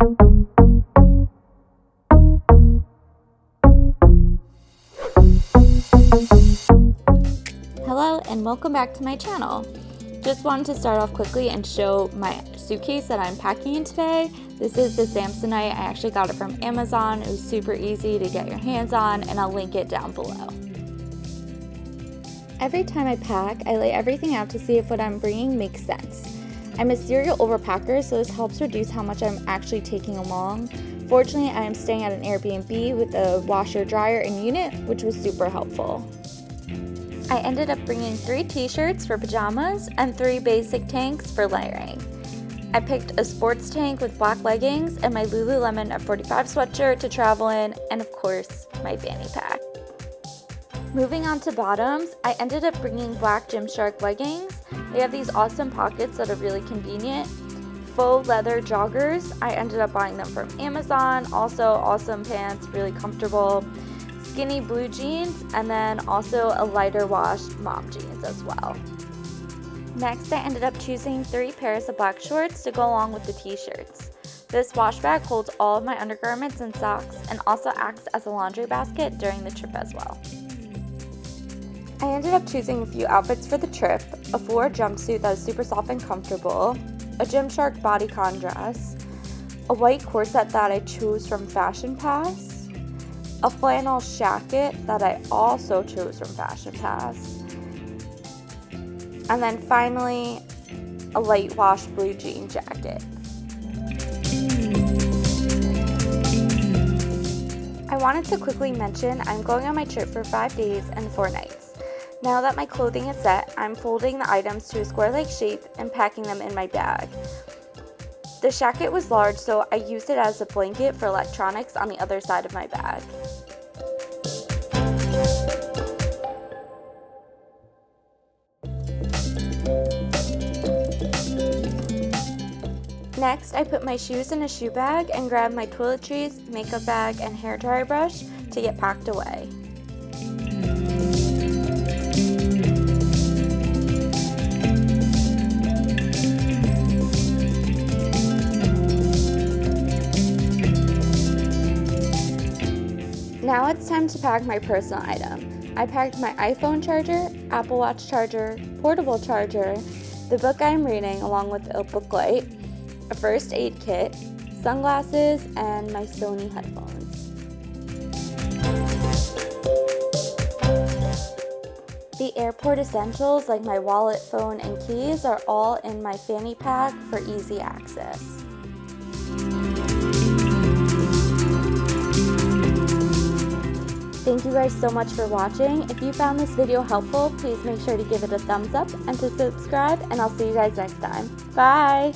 Hello and welcome back to my channel. Just wanted to start off quickly and show my suitcase that I'm packing in today. This is the Samsonite. I actually got it from Amazon. It was super easy to get your hands on, and I'll link it down below. Every time I pack, I lay everything out to see if what I'm bringing makes sense. I'm a serial overpacker, so this helps reduce how much I'm actually taking along. Fortunately, I am staying at an Airbnb with a washer, dryer, and unit, which was super helpful. I ended up bringing 3 t-shirts for pajamas and 3 basic tanks for layering. I picked a sports tank with black leggings and my Lululemon F45 sweatshirt to travel in, and of course, my fanny pack. Moving on to bottoms, I ended up bringing black Gymshark leggings. They have these awesome pockets that are really convenient. Faux leather joggers, I ended up buying them from Amazon. Also awesome pants, really comfortable. Skinny blue jeans, and then also a lighter wash mom jeans as well. Next, I ended up choosing 3 pairs of black shorts to go along with the t-shirts. This wash bag holds all of my undergarments and socks and also acts as a laundry basket during the trip as well. I ended up choosing a few outfits for the trip: a floor jumpsuit that is super soft and comfortable, a Gymshark bodycon dress, a white corset that I chose from Fashion Pass, a flannel shacket that I also chose from Fashion Pass, and then finally a light wash blue jean jacket. I wanted to quickly mention I'm going on my trip for 5 days and 4 nights. Now that my clothing is set, I'm folding the items to a square-like shape and packing them in my bag. The shacket was large, so I used it as a blanket for electronics on the other side of my bag. Next, I put my shoes in a shoe bag and grabbed my toiletries, makeup bag, and hairdryer brush to get packed away. Now it's time to pack my personal item. I packed my iPhone charger, Apple Watch charger, portable charger, the book I'm reading along with a book light, a first aid kit, sunglasses, and my Sony headphones. The airport essentials like my wallet, phone, and keys are all in my fanny pack for easy access. Thank you guys so much for watching. If you found this video helpful, please make sure to give it a thumbs up and to subscribe, and I'll see you guys next time. Bye!